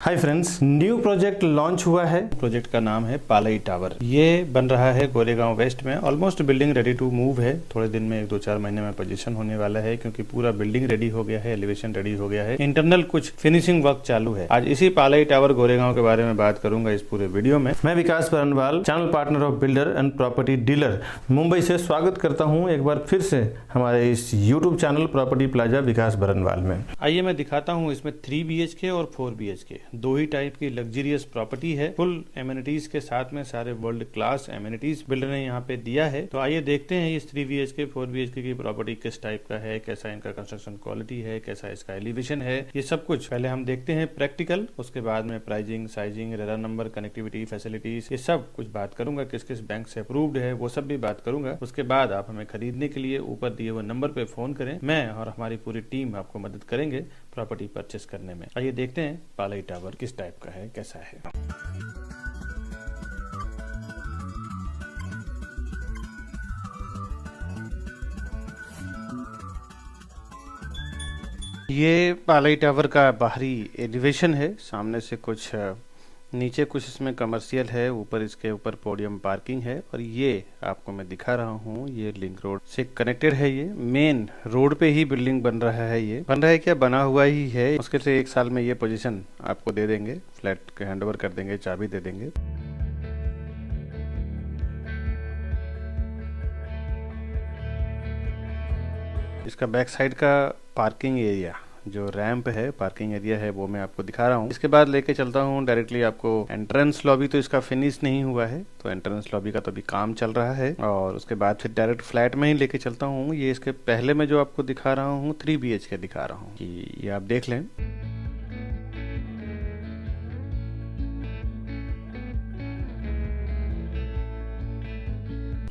Hi friends, new project launch हुआ है। Project का नाम है पालई टावर। ये बन रहा है गोरेगांव वेस्ट में। Almost building ready to move है। थोड़े दिन में 1-2-4 महीने में पोजीशन होने वाला है, क्योंकि पूरा बिल्डिंग रेडी हो गया है, एलिवेशन रेडी हो गया है, इंटरनल कुछ फिनिशिंग वर्क चालू है। आज इसी पालई टावर गोरेगांव के बारे में बात करूंगा इस पूरे वीडियो में। मैं Vikas Barnwal, channel partner of builder and property dealer, Mumbai से स्वागत करता हूँ एक बार फिर से हमारे इस यूट्यूब चैनल प्रॉपर्टी प्लाजा विकास बरनवाल में। आइए मैं दिखाता हूँ। इसमें 3 BHK और 4 BHK दो ही टाइप की लग्जरियस प्रॉपर्टी है। फुल एमिनिटीज के साथ में सारे वर्ल्ड क्लास एमिनिटीज बिल्डर ने यहाँ पे दिया है। तो आइए देखते हैं इस 3 BHK 4 BHK की प्रॉपर्टी किस टाइप का है, कैसा इनका कंस्ट्रक्शन क्वालिटी है, कैसा इसका एलिवेशन है। ये सब कुछ पहले हम देखते हैं प्रैक्टिकल, उसके बाद में pricing, sizing, RERA number, connectivity, facilities, ये सब कुछ बात करूंगा। किस किस बैंक से अप्रूव्ड है वो सब भी बात करूंगा। उसके बाद आप हमें खरीदने के लिए ऊपर दिए हुए नंबर पे फोन करें। मैं और हमारी पूरी टीम आपको मदद करेंगे प्रॉपर्टी परचेस करने में। आइए देखते हैं पालई टावर किस टाइप का है, कैसा है। ये पालई टावर का बाहरी एलिवेशन है। सामने से कुछ नीचे कुछ इसमें कमर्शियल है, ऊपर इसके ऊपर पोडियम पार्किंग है, और ये आपको मैं दिखा रहा हूँ, ये लिंक रोड से कनेक्टेड है। ये मेन रोड पे ही बिल्डिंग बन रहा है। ये बन रहा है क्या, बना हुआ ही है। उसके से 1 साल में ये पोजीशन आपको दे देंगे, फ्लैट के हैंडओवर कर देंगे, चाबी दे देंगे। इसका बैक साइड का पार्किंग एरिया, जो रैंप है, पार्किंग एरिया है, वो मैं आपको दिखा रहा हूँ। इसके बाद लेके चलता हूँ डायरेक्टली आपको एंट्रेंस लॉबी। तो इसका फिनिश नहीं हुआ है, तो एंट्रेंस लॉबी का तो अभी काम चल रहा है। और उसके बाद फिर डायरेक्ट फ्लैट में ही लेके चलता हूँ। ये इसके पहले मैं जो आपको दिखा रहा हूँ 3 BHK दिखा रहा हूँ, कि ये आप देख लें।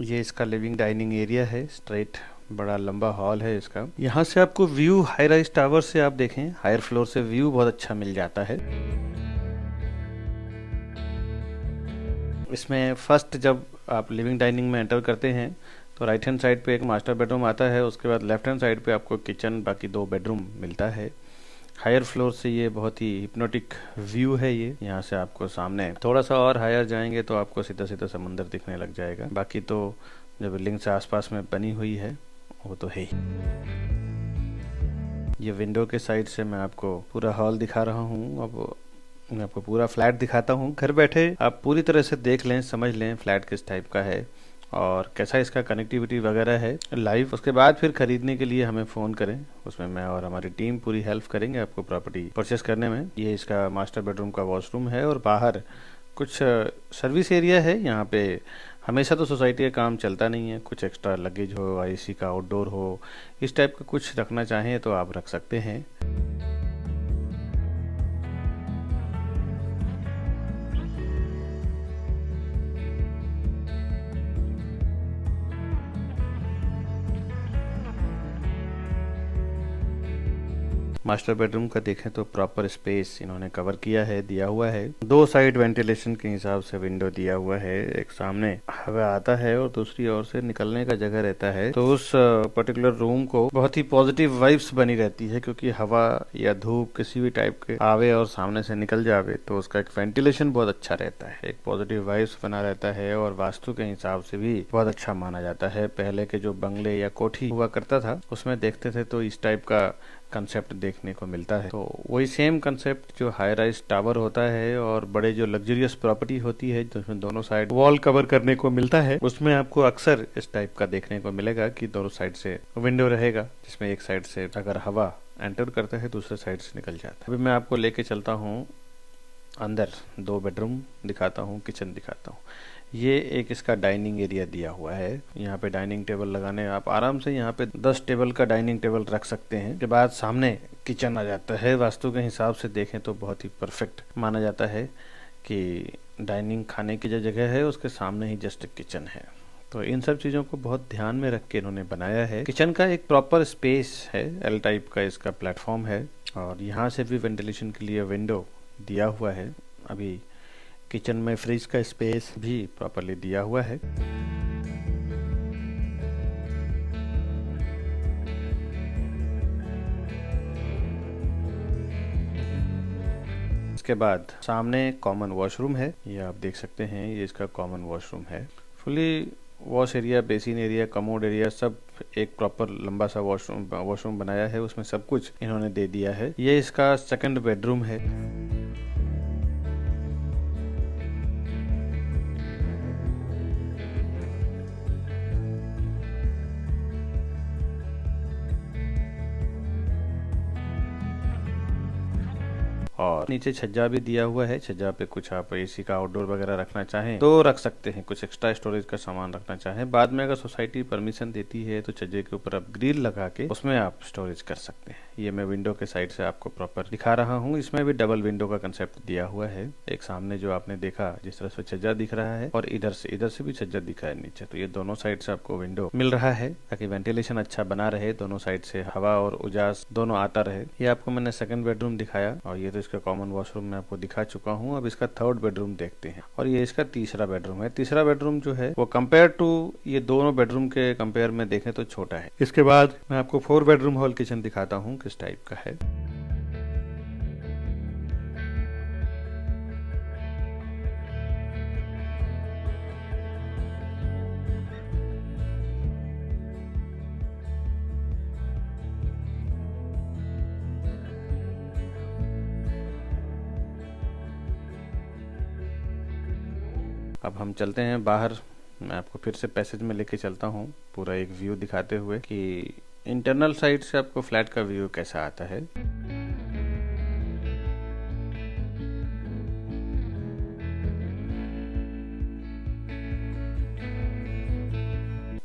ये इसका लिविंग डाइनिंग एरिया है। स्ट्रेट बड़ा लंबा हॉल है इसका। यहाँ से आपको व्यू हाई राइज टावर से आप देखें, हायर फ्लोर से व्यू बहुत अच्छा मिल जाता है। इसमें फर्स्ट जब आप लिविंग डाइनिंग में एंटर करते हैं तो राइट हैंड साइड पे एक मास्टर बेडरूम आता है। उसके बाद लेफ्ट हैंड साइड पे आपको किचन, बाकी 2 बेडरूम मिलता है। हायर फ्लोर से ये बहुत ही हिप्नोटिक व्यू है। ये यहाँ से आपको सामने थोड़ा सा और हायर जाएंगे तो आपको सीधा सीधा समंदर दिखने लग जाएगा। बाकी तो जो बिल्डिंग से आसपास में बनी हुई है वो तो है ही। ये विंडो के साइड से मैं आपको पूरा हॉल दिखा रहा हूँ। अब मैं आपको पूरा फ्लैट दिखाता हूँ। घर बैठे आप पूरी तरह से देख लें, समझ लें फ्लैट किस टाइप का है और कैसा इसका कनेक्टिविटी वगैरह है लाइव। उसके बाद फिर खरीदने के लिए हमें फ़ोन करें। उसमें मैं और हमारी टीम पूरी हेल्प करेंगे आपको प्रॉपर्टी परचेस करने में। ये इसका मास्टर बेडरूम का वॉशरूम है, और बाहर कुछ सर्विस एरिया है। यहाँ पे हमेशा तो सोसाइटी का काम चलता नहीं है। कुछ एक्स्ट्रा लगेज हो, IC का आउटडोर हो, इस टाइप का कुछ रखना चाहें तो आप रख सकते हैं। मास्टर बेडरूम का देखें तो प्रॉपर स्पेस इन्होंने कवर किया है, दिया हुआ है। 2 साइड वेंटिलेशन के हिसाब से विंडो दिया हुआ है। एक सामने हवा आता है और दूसरी ओर से निकलने का जगह रहता है। तो उस पर्टिकुलर रूम को बहुत ही पॉजिटिव वाइब्स बनी रहती है, क्योंकि हवा या धूप किसी भी टाइप के आवे और सामने से निकल जावे तो उसका एक वेंटिलेशन बहुत अच्छा रहता है, एक पॉजिटिव वाइब्स बना रहता है, और वास्तु के हिसाब से भी बहुत अच्छा माना जाता है। पहले के जो बंगले या कोठी हुआ करता था उसमें देखते थे तो इस टाइप का कंसेप्ट देखने को मिलता है। तो वही सेम कंसेप्ट जो हाई राइज टावर होता है और बड़े जो लग्जरियस प्रॉपर्टी होती है जिसमें दोनों साइड वॉल कवर करने को मिलता है, उसमें आपको अक्सर इस टाइप का देखने को मिलेगा कि दोनों साइड से विंडो रहेगा, जिसमें एक साइड से अगर हवा एंटर करता है दूसरे साइड से निकल जाता है। अभी मैं आपको लेके चलता हूँ अंदर, 2 बेडरूम दिखाता हूँ, किचन दिखाता हूँ। ये एक इसका डाइनिंग एरिया दिया हुआ है। यहाँ पे डाइनिंग टेबल लगाने आप आराम से यहाँ पे 10 टेबल का डाइनिंग टेबल रख सकते हैं। के बाद सामने किचन आ जाता है। वास्तु के हिसाब से देखें तो बहुत ही परफेक्ट माना जाता है कि डाइनिंग खाने की जो जगह है उसके सामने ही जस्ट किचन है। तो इन सब चीज़ों को बहुत ध्यान में रख के इन्होंने बनाया है। किचन का एक प्रॉपर स्पेस है, L टाइप का इसका प्लेटफॉर्म है, और यहाँ से भी वेंटिलेशन के लिए विंडो दिया हुआ है। अभी किचन में फ्रिज का स्पेस भी प्रॉपरली दिया हुआ है। इसके बाद सामने कॉमन वॉशरूम है, ये आप देख सकते हैं, ये इसका कॉमन वॉशरूम है। Fully wash area, basin area, commode area, सब एक प्रॉपर लंबा सा वॉशरूम बनाया है, उसमें सब कुछ इन्होंने दे दिया है। ये इसका सेकंड बेडरूम है। और नीचे छज्जा भी दिया हुआ है। छज्जा पे कुछ आप एसी का आउटडोर वगैरह रखना चाहें तो रख सकते हैं, कुछ एक्स्ट्रा स्टोरेज का सामान रखना चाहें। बाद में अगर सोसाइटी परमिशन देती है तो छज्जे के ऊपर आप ग्रिल लगा के उसमें आप स्टोरेज कर सकते हैं। ये मैं विंडो के साइड से आपको प्रॉपर दिखा रहा हूँ। इसमें भी डबल विंडो का कंसेप्ट दिया हुआ है। एक सामने जो आपने देखा जिस तरह से छज्जा दिख रहा है, और इधर से भी छज्जा दिखा है नीचे, तो ये दोनों साइड से आपको विंडो मिल रहा है ताकि वेंटिलेशन अच्छा बना रहे, दोनों साइड से हवा और उजास दोनों आता रहे। ये आपको मैंने सेकंड बेडरूम दिखाया, और ये तो इसका कॉमन वॉशरूम मैं आपको दिखा चुका हूँ। अब इसका थर्ड बेडरूम देखते हैं, और ये इसका तीसरा बेडरूम है। तीसरा बेडरूम जो है वो कंपेयर टू ये दोनों बेडरूम के कंपेयर में देखें तो छोटा है। इसके बाद मैं आपको 4 बेडरूम हॉल किचन दिखाता हूँ किस टाइप का है। अब हम चलते हैं बाहर। मैं आपको फिर से पैसेज में लेके चलता हूँ, पूरा एक व्यू दिखाते हुए कि इंटरनल साइड से आपको फ्लैट का व्यू कैसा आता है।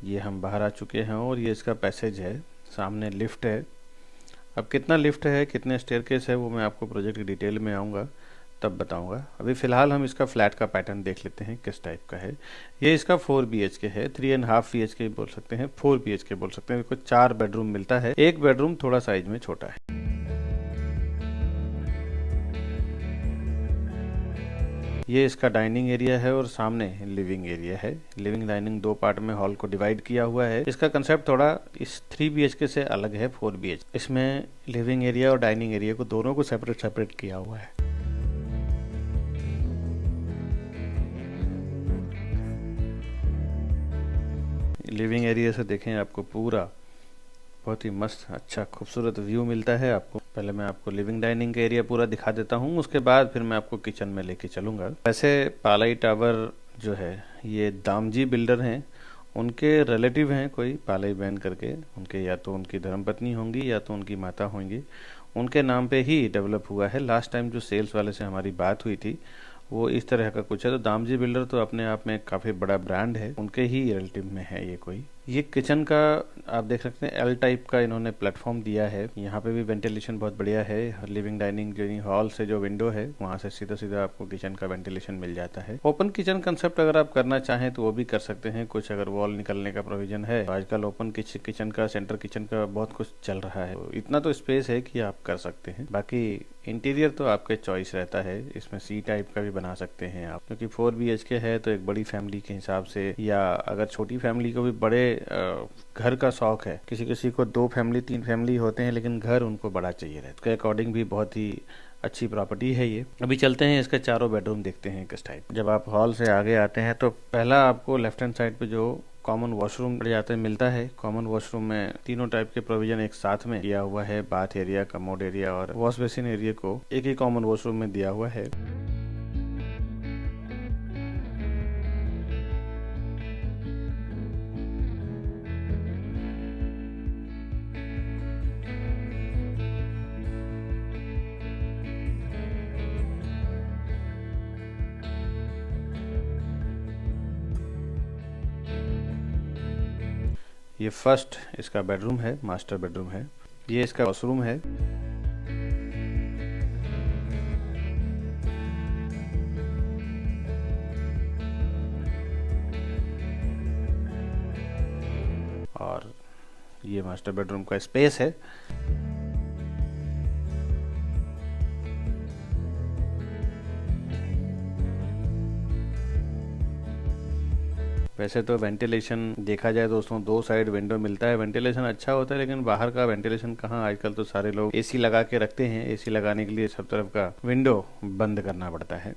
ये हम बाहर आ चुके हैं और ये इसका पैसेज है। सामने लिफ्ट है। अब कितना लिफ्ट है, कितने स्टेयरकेस है, वो मैं आपको प्रोजेक्ट की डिटेल में आऊँगा तब बताऊंगा। अभी फिलहाल हम इसका फ्लैट का पैटर्न देख लेते हैं किस टाइप का है। ये इसका 4 BHK है, 3.5 BHK बोल सकते हैं, 4 BHK बोल सकते हैं। इसको 4 बेडरूम मिलता है। एक बेडरूम थोड़ा साइज में छोटा है। ये इसका डाइनिंग एरिया है और सामने लिविंग एरिया है। लिविंग डाइनिंग 2 पार्ट में हॉल को डिवाइड किया हुआ है। इसका कंसेप्ट थोड़ा इस 3 BHK से अलग है, 4 BHK। इसमें लिविंग एरिया और डाइनिंग एरिया को दोनों को सेपरेट किया हुआ है। लिविंग एरिया से देखें, आपको पूरा बहुत ही मस्त अच्छा खूबसूरत व्यू मिलता है। आपको पहले मैं आपको लिविंग डाइनिंग का एरिया पूरा दिखा देता हूँ, उसके बाद फिर मैं आपको किचन में लेके चलूँगा। वैसे पालाई टावर जो है ये दामजी बिल्डर हैं, उनके रिलेटिव हैं कोई पालाई बहन करके। उनके या तो उनकी धर्मपत्नी होंगी या तो उनकी माता होंगी, उनके नाम पे ही डेवलप हुआ है। लास्ट टाइम जो सेल्स वाले से हमारी बात हुई थी वो इस तरह का कुछ है। तो दामजी बिल्डर तो अपने आप में काफ़ी बड़ा ब्रांड है, उनके ही रिलेटिव में है ये कोई। ये किचन का आप देख सकते हैं एल टाइप का इन्होंने प्लेटफॉर्म दिया है। यहाँ पे भी वेंटिलेशन बहुत बढ़िया है। लिविंग डाइनिंग जो हॉल से जो विंडो है वहाँ से सीधा सीधा आपको किचन का वेंटिलेशन मिल जाता है। ओपन किचन कंसेप्ट अगर आप करना चाहें तो वो भी कर सकते हैं। कुछ अगर वॉल निकलने का प्रोविजन है तो आजकल ओपन किचन का, सेंटर किचन का बहुत कुछ चल रहा है। इतना तो स्पेस है कि आप कर सकते हैं। बाकी इंटीरियर तो आपके चॉइस रहता है। इसमें सी टाइप का भी बना सकते हैं आप, क्योंकि 4 BHK है तो एक बड़ी फैमिली के हिसाब से, या अगर छोटी फैमिली को भी बड़े घर का शौक है, किसी किसी को 2 फैमिली 3 फैमिली होते हैं लेकिन घर उनको बड़ा चाहिए रहता है, उसके अकॉर्डिंग भी बहुत ही अच्छी प्रॉपर्टी है ये। अभी चलते हैं इसके चारों बेडरूम देखते हैं किस टाइप। जब आप हॉल से आगे आते हैं तो पहला आपको लेफ्ट हैंड साइड पे जो कॉमन वॉशरूम जाते मिलता है। कॉमन वॉशरूम में तीनों टाइप के प्रोविजन एक साथ में दिया हुआ है। बाथ एरिया, कमोड एरिया और वॉश बेसिन एरिया को एक ही कॉमन वॉशरूम में दिया हुआ है। ये फर्स्ट इसका बेडरूम है, मास्टर बेडरूम है। ये इसका वॉशरूम है। और ये मास्टर बेडरूम का स्पेस है। वैसे तो वेंटिलेशन देखा जाए दोस्तों 2 साइड विंडो मिलता है, वेंटिलेशन अच्छा होता है, लेकिन बाहर का वेंटिलेशन कहाँ, आजकल तो सारे लोग एसी लगा के रखते हैं। एसी लगाने के लिए सब तरफ का विंडो बंद करना पड़ता है।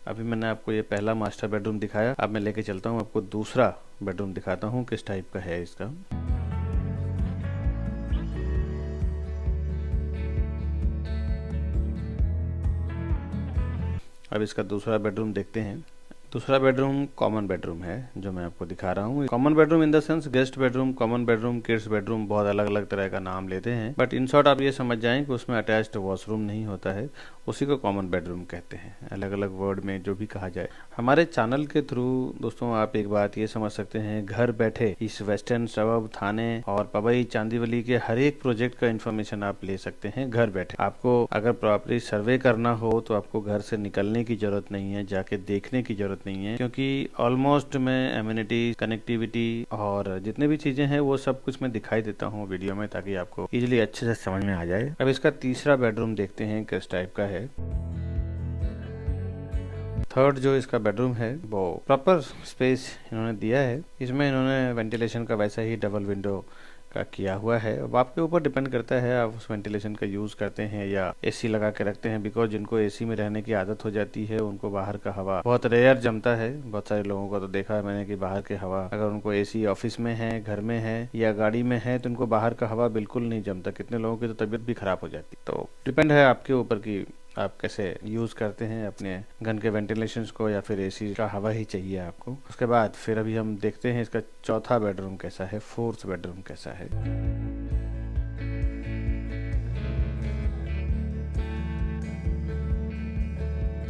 अभी मैंने आपको ये पहला मास्टर बेडरूम दिखाया, अब मैं लेके चलता हूँ आपको दूसरा बेडरूम दिखाता हूँ किस टाइप का है इसका। अब इसका दूसरा बेडरूम देखते हैं। दूसरा बेडरूम कॉमन बेडरूम है जो मैं आपको दिखा रहा हूँ। Common bedroom in the sense guest bedroom, common bedroom, kids bedroom, बहुत अलग अलग तरह का नाम लेते हैं, बट इन शॉर्ट आप ये समझ जाएं कि उसमें अटैच्ड वॉशरूम नहीं होता है, उसी को कॉमन बेडरूम कहते हैं, अलग अलग वर्ड में जो भी कहा जाए। हमारे चैनल के थ्रू दोस्तों आप एक बात ये समझ सकते हैं, घर बैठे इस वेस्टर्न सबब, थाने और पवई, चांदीवली के हर एक प्रोजेक्ट का इन्फॉर्मेशन आप ले सकते हैं घर बैठे। आपको अगर प्रॉपर्टी सर्वे करना हो तो आपको घर से निकलने की जरूरत नहीं है, जाके देखने की जरूरत नहीं है, क्योंकि ऑलमोस्ट मैं एम्यूनिटी, कनेक्टिविटी और जितने भी चीजें हैं वो सब कुछ मैं दिखाई देता हूँ वीडियो में, ताकि आपको इजीली अच्छे से समझ में आ जाए। अब इसका तीसरा बेडरूम देखते हैं किस टाइप का है। थर्ड जो इसका बेडरूम है वो प्रॉपर स्पेस इन्होंने दिया है, इसमें इन्होंने वेंटिलेशन का वैसा ही डबल विंडो का किया हुआ है। अब आपके ऊपर डिपेंड करता है आप उस वेंटिलेशन का यूज करते हैं या एसी लगा के रखते हैं, बिकॉज जिनको एसी में रहने की आदत हो जाती है उनको बाहर का हवा बहुत रेयर जमता है। बहुत सारे लोगों को तो देखा है मैंने कि बाहर की हवा, अगर उनको एसी ऑफिस में है, घर में है या गाड़ी में है, तो उनको बाहर का हवा बिल्कुल नहीं जमता। कितने लोगों की तो तबीयत भी खराब हो जाती। तो डिपेंड है आपके ऊपर की आप कैसे यूज करते हैं अपने घर के वेंटिलेशंस को, या फिर एसी का हवा ही चाहिए आपको। उसके बाद फिर अभी हम देखते हैं इसका चौथा बेडरूम कैसा है, फोर्थ बेडरूम कैसा है।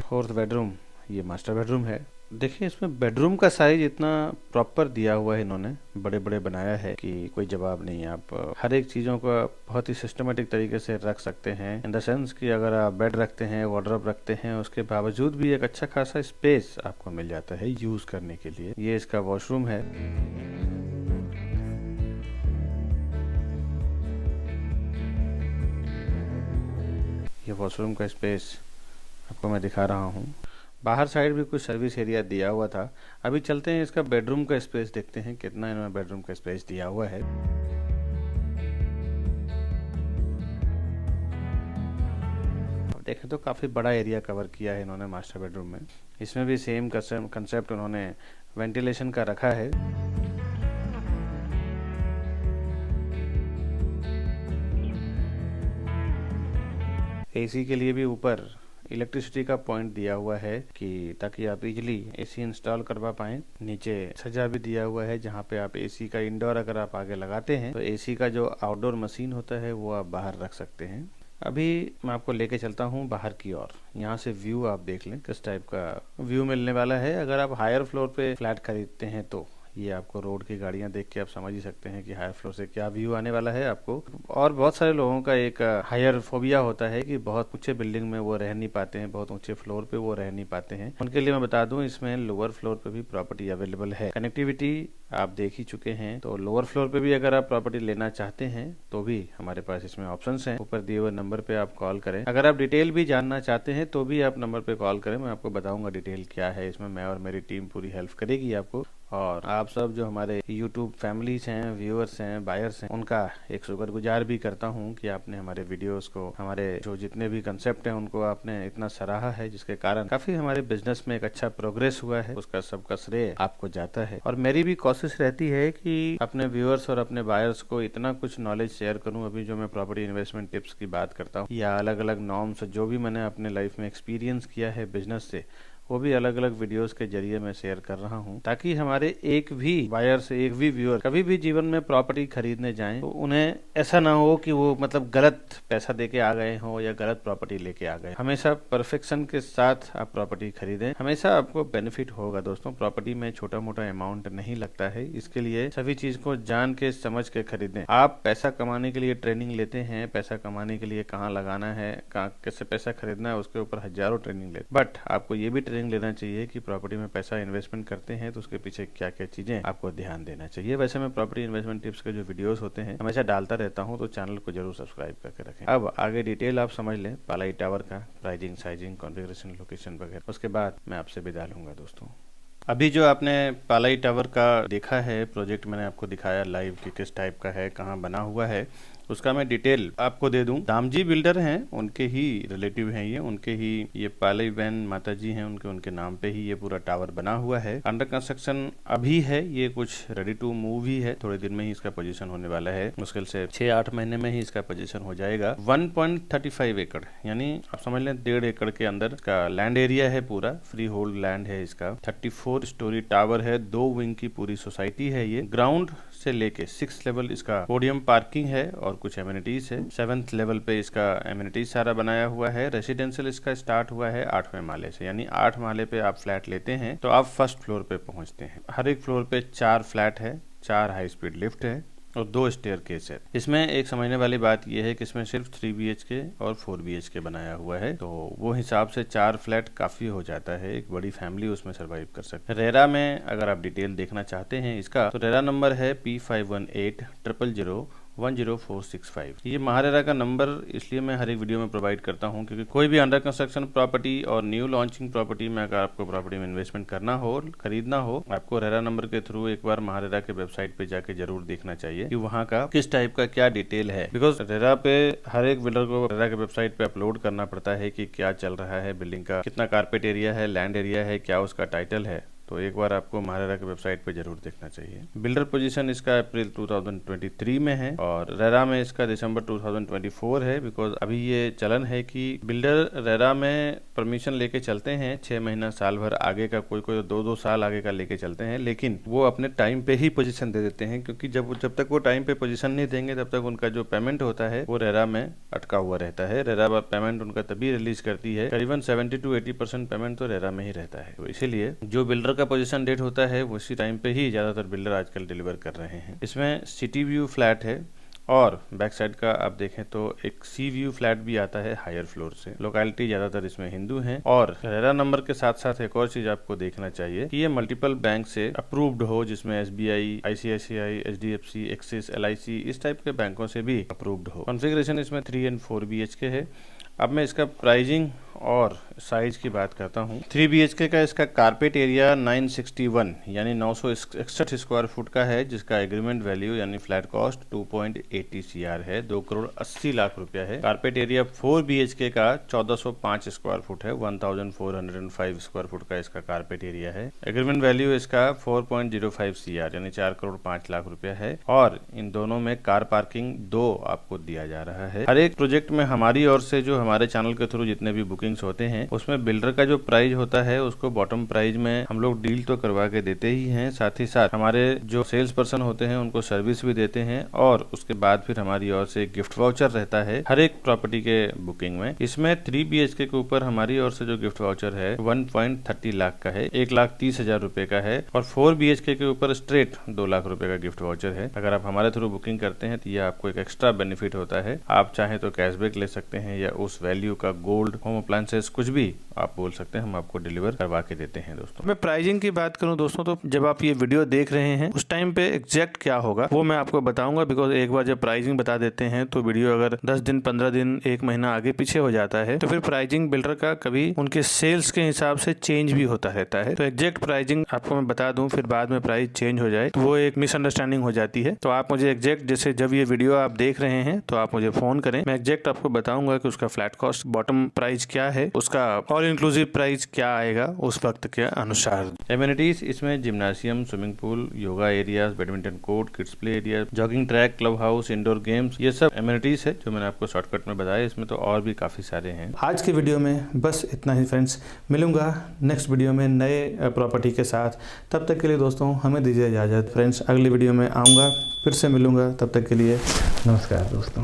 फोर्थ बेडरूम ये मास्टर बेडरूम है। देखिए इसमें बेडरूम का साइज इतना प्रॉपर दिया हुआ है, इन्होंने बड़े बड़े बनाया है कि कोई जवाब नहीं। आप हर एक चीजों को बहुत ही सिस्टमेटिक तरीके से रख सकते हैं, इन द सेंस कि अगर आप बेड रखते हैं, वार्डरोब रखते हैं, उसके बावजूद भी एक अच्छा खासा स्पेस आपको मिल जाता है यूज करने के लिए। ये इसका वॉशरूम है। ये वॉशरूम का स्पेस आपको मैं दिखा रहा हूँ। बाहर साइड भी कुछ सर्विस एरिया दिया हुआ था। अभी चलते हैं इसका बेडरूम का स्पेस देखते हैं कितना इन्होंने बेडरूम का स्पेस दिया हुआ है। देखें तो काफी बड़ा एरिया कवर किया है इन्होंने मास्टर बेडरूम में। इसमें भी सेम कंसेप्ट उन्होंने वेंटिलेशन का रखा है। एसी के लिए भी ऊपर इलेक्ट्रिसिटी का पॉइंट दिया हुआ है कि ताकि आप इजीली एसी इंस्टॉल करवा पाएं। नीचे सजा भी दिया हुआ है जहां पे आप एसी का इंडोर अगर आप आगे लगाते हैं तो एसी का जो आउटडोर मशीन होता है वो आप बाहर रख सकते हैं। अभी मैं आपको लेके चलता हूँ बाहर की ओर। यहाँ से व्यू आप देख लें किस टाइप का व्यू मिलने वाला है। अगर आप हायर फ्लोर पे फ्लैट खरीदते हैं तो ये आपको रोड की गाड़ियां देख के आप समझ ही सकते हैं कि हायर फ्लोर से क्या व्यू आने वाला है आपको। और बहुत सारे लोगों का एक हायर फोबिया होता है कि बहुत ऊंचे बिल्डिंग में वो रह नहीं पाते हैं, बहुत ऊंचे फ्लोर पे वो रह नहीं पाते हैं। उनके लिए मैं बता दूं इसमें लोअर फ्लोर पे भी प्रॉपर्टी अवेलेबल है। कनेक्टिविटी आप देख ही चुके हैं, तो लोअर फ्लोर पे भी अगर आप प्रॉपर्टी लेना चाहते हैं तो भी हमारे पास इसमें ऑप्शंस हैं। ऊपर दिए हुए नंबर पे आप कॉल करें। अगर आप डिटेल भी जानना चाहते हैं तो भी आप नंबर पे कॉल करें, मैं आपको बताऊंगा डिटेल क्या है इसमें। मैं और मेरी टीम पूरी हेल्प करेगी आपको। और आप सब जो हमारे YouTube फैमिलीज हैं, व्यूअर्स हैं, बायर्स हैं, उनका एक शुक्रगुजार भी करता हूं कि आपने हमारे वीडियोस को, हमारे जो जितने भी कंसेप्ट हैं उनको आपने इतना सराहा है, जिसके कारण काफी हमारे बिजनेस में एक अच्छा प्रोग्रेस हुआ है। उसका सबका श्रेय आपको जाता है। और मेरी भी कोशिश रहती है कि अपने व्यूअर्स और अपने बायर्स को इतना कुछ नॉलेज शेयर करूं। अभी जो मैं प्रॉपर्टी इन्वेस्टमेंट टिप्स की बात करता हूँ या अलग अलग नॉर्म्स जो भी मैंने अपने लाइफ में एक्सपीरियंस किया है बिजनेस से, वो भी अलग अलग वीडियोस के जरिए मैं शेयर कर रहा हूं, ताकि हमारे एक भी बायर से, एक भी व्यूअर कभी भी जीवन में प्रॉपर्टी खरीदने जाएं तो उन्हें ऐसा ना हो कि वो मतलब गलत पैसा देके आ गए हो या गलत प्रॉपर्टी लेके आ गए। हमेशा परफेक्शन के साथ आप प्रॉपर्टी खरीदें, हमेशा आपको बेनिफिट होगा। दोस्तों प्रॉपर्टी में छोटा मोटा अमाउंट नहीं लगता है, इसके लिए सभी चीज को जान के समझ के खरीदें। आप पैसा कमाने के लिए ट्रेनिंग लेते हैं, पैसा कमाने के लिए कहाँ लगाना है, कहाँ कैसे पैसा खरीदना है, उसके ऊपर हजारों ट्रेनिंग लेते, बट आपको ये भी ट्रेनिंग अंडरस्टैंडिंग लेना चाहिए कि प्रॉपर्टी में पैसा इन्वेस्टमेंट करते हैं तो उसके पीछे क्या क्या चीजें आपको ध्यान देना चाहिए। वैसे मैं प्रॉपर्टी इन्वेस्टमेंट टिप्स के जो वीडियोस होते हैं हमेशा डालता रहता हूं, तो चैनल को जरूर सब्सक्राइब करके रखें। अब आगे डिटेल आप समझ लें पालाई टावर का, प्राइसिंग, साइजिंग, कॉन्फ़िगरेशन, लोकेशन वगैरह, उसके बाद मैं आपसे विदा लूंगा दोस्तों। अभी जो आपने पालाई टावर का देखा है प्रोजेक्ट, मैंने आपको दिखाया लाइव कि किस टाइप का है, कहाँ बना हुआ है, उसका मैं डिटेल आपको दे दूं। दामजी बिल्डर हैं, उनके ही रिलेटिव हैं ये, उनके ही ये पालाई बहन माता जी हैं, उनके नाम पे ही ये पूरा टावर बना हुआ है। अंडर कंस्ट्रक्शन अभी है, ये कुछ रेडी टू मूव ही है, थोड़े दिन में ही इसका पोजीशन होने वाला है, मुश्किल से 6-8 महीने में ही इसका पोजीशन हो जाएगा। 1.35 एकड़ यानी आप समझ लें 1.5 एकड़ के अंदर का लैंड एरिया है, पूरा फ्री होल्ड लैंड है इसका। 34 स्टोरी टावर है, 2 विंग की पूरी सोसाइटी है ये। ग्राउंड से लेके 6 लेवल इसका पोडियम पार्किंग है और कुछ एमिनिटीज है। 7th लेवल पे इसका एमिनिटीज सारा बनाया हुआ है। रेसिडेंशियल इसका स्टार्ट हुआ है 8वें माले से, यानी 8 माले पे आप फ्लैट लेते हैं तो आप फर्स्ट फ्लोर पे पहुंचते हैं। हर एक फ्लोर पे 4 फ्लैट है, 4 हाई स्पीड लिफ्ट है और 2 स्टेयरकेस है। इसमें एक समझने वाली बात यह है कि इसमें सिर्फ 3 BHK और 4 BHK बनाया हुआ है, तो वो हिसाब से 4 फ्लैट काफी हो जाता है, एक बड़ी फैमिली उसमें सरवाइव कर सकती है। रेरा में अगर आप डिटेल देखना चाहते हैं इसका, तो रेरा नंबर है P518000100465। ये महारेरा का नंबर इसलिए मैं हर एक वीडियो में प्रोवाइड करता हूं क्योंकि कोई भी अंडर कंस्ट्रक्शन प्रॉपर्टी और न्यू लॉन्चिंग प्रॉपर्टी में अगर आपको प्रॉपर्टी में इन्वेस्टमेंट करना हो, खरीदना हो, आपको रेरा नंबर के थ्रू एक बार महारेरा के वेबसाइट पे जाके जरूर देखना चाहिए कि वहाँ का किस टाइप का क्या डिटेल है। बिकॉज रेरा पे हर एक बिल्डर को रेरा के वेबसाइट पे अपलोड करना पड़ता है कि क्या चल रहा है बिल्डिंग का, कितना कारपेट एरिया है, लैंड एरिया है, क्या उसका टाइटल है, तो एक बार आपको महारेरा के वेबसाइट पे जरूर देखना चाहिए। बिल्डर पोजीशन इसका अप्रैल 2023 में है और रेरा में इसका दिसंबर 2024 है। बिकॉज अभी ये चलन है कि बिल्डर रेरा में परमिशन लेके चलते हैं 6 महीना साल भर आगे का, कोई 2-2 साल आगे का लेके चलते हैं, लेकिन वो अपने टाइम पे ही पोजीशन दे देते हैं क्योंकि जब तक वो टाइम पे पोजीशन नहीं देंगे तब तक उनका जो पेमेंट होता है वो रेरा में अटका हुआ रहता है। रेरा पेमेंट उनका तभी रिलीज करती है, करीबन 70-80% पेमेंट तो रेरा में ही रहता है। तो इसीलिए जो बिल्डर का पोजीशन डेट होता है उसी टाइम पे ही ज्यादातर बिल्डर आजकल डिलीवर कर रहे हैं। इसमें सिटी व्यू फ्लैट है और बैक साइड का आप देखें तो एक सी व्यू फ्लैट भी आता है हायर फ्लोर से। लोकेलिटी ज्यादातर इसमें हिंदू हैं और रेरा नंबर के साथ साथ एक और चीज आपको देखना चाहिए कि ये मल्टीपल बैंक से अप्रूव्ड हो, जिसमें SBI, ICICI, HDFC, axis, LIC इस टाइप के बैंकों से भी अप्रूव्ड हो। कॉन्फ़िगरेशन इसमें 3 and 4 BHK है। अब मैं इसका प्राइसिंग और साइज की बात करता हूँ। 3 BHK का इसका कारपेट एरिया 961 यानी 961 स्क्वायर फुट का है, जिसका एग्रीमेंट वैल्यू यानी फ्लैट कॉस्ट 2.80 CR है, 2,80,00,000 रुपया है। कारपेट एरिया 4 BHK का 1405 स्क्वायर फुट है, 1405 स्क्वायर फुट का इसका कारपेट एरिया है। एग्रीमेंट वैल्यू इसका 4.05 CR यानी 4,05,00,000 रुपया है और इन दोनों में कार पार्किंग 2 आपको दिया जा रहा है। हर एक प्रोजेक्ट में हमारी ओर से जो हमारे चैनल के थ्रू जितने भी बुकिंग्स होते हैं उसमें बिल्डर का जो प्राइस होता है उसको बॉटम प्राइस में हम लोग डील तो करवा के देते ही हैं, साथ ही साथ हमारे जो सेल्स पर्सन होते हैं उनको सर्विस भी देते हैं और उसके बाद फिर हमारी ओर से गिफ्ट वाउचर रहता है हर एक प्रॉपर्टी के बुकिंग में। इसमें 3 BHK के ऊपर हमारी ओर से जो गिफ्ट वाउचर है 1.30 लाख का है, 1,30,000 रुपए का है और 4 BHK के ऊपर स्ट्रेट 2 लाख रुपए का गिफ्ट वाउचर है। अगर आप हमारे थ्रू बुकिंग करते हैं तो ये आपको एक एक्स्ट्रा बेनिफिट होता है। आप चाहें तो कैशबैक ले सकते हैं या उस वैल्यू का गोल्ड, होम अप्लायंसेस, कुछ भी आप बोल सकते हैं, हम आपको डिलीवर करवा के देते हैं। दोस्तों मैं प्राइसिंग की बात करूं दोस्तों, तो जब आप ये वीडियो देख रहे हैं उस टाइम पे एग्जैक्ट क्या होगा वो मैं आपको बताऊंगा। बिकॉज एक बार जब प्राइसिंग बता देते हैं तो वीडियो अगर 10 दिन, 15 दिन, 1 महीना आगे पीछे हो जाता है तो फिर प्राइसिंग बिल्डर का कभी उनके सेल्स के हिसाब से चेंज भी होता रहता है। तो एग्जैक्ट प्राइसिंग आपको मैं बता दूं, फिर बाद में प्राइस चेंज हो जाए तो वो एक मिसअंडरस्टैंडिंग हो जाती है। तो आप मुझे एग्जैक्ट, जैसे जब ये वीडियो आप देख रहे हैं तो आप मुझे फोन करें, मैं एग्जैक्ट आपको बताऊंगा कि उसका फ्लैट कॉस्ट, बॉटम प्राइस क्या है, उसका ऑल इंक्लूसिव प्राइस क्या आएगा उस वक्त के अनुसार। एमिनिटीज इसमें जिम्नासियम, swimming pool, yoga areas, badminton court, kids play area, jogging track, club house, indoor games, ये सब एमिनिटीज है जो मैंने आपको शॉर्टकट में बताया। इसमें तो और भी काफी सारे हैं। आज के वीडियो में बस इतना ही फ्रेंड्स, मिलूंगा नेक्स्ट वीडियो में नए प्रॉपर्टी के साथ। तब तक के लिए दोस्तों हमें दीजिए इजाजत। फ्रेंड्स अगली वीडियो में आऊँगा, फिर से मिलूंगा, तब तक के लिए नमस्कार दोस्तों।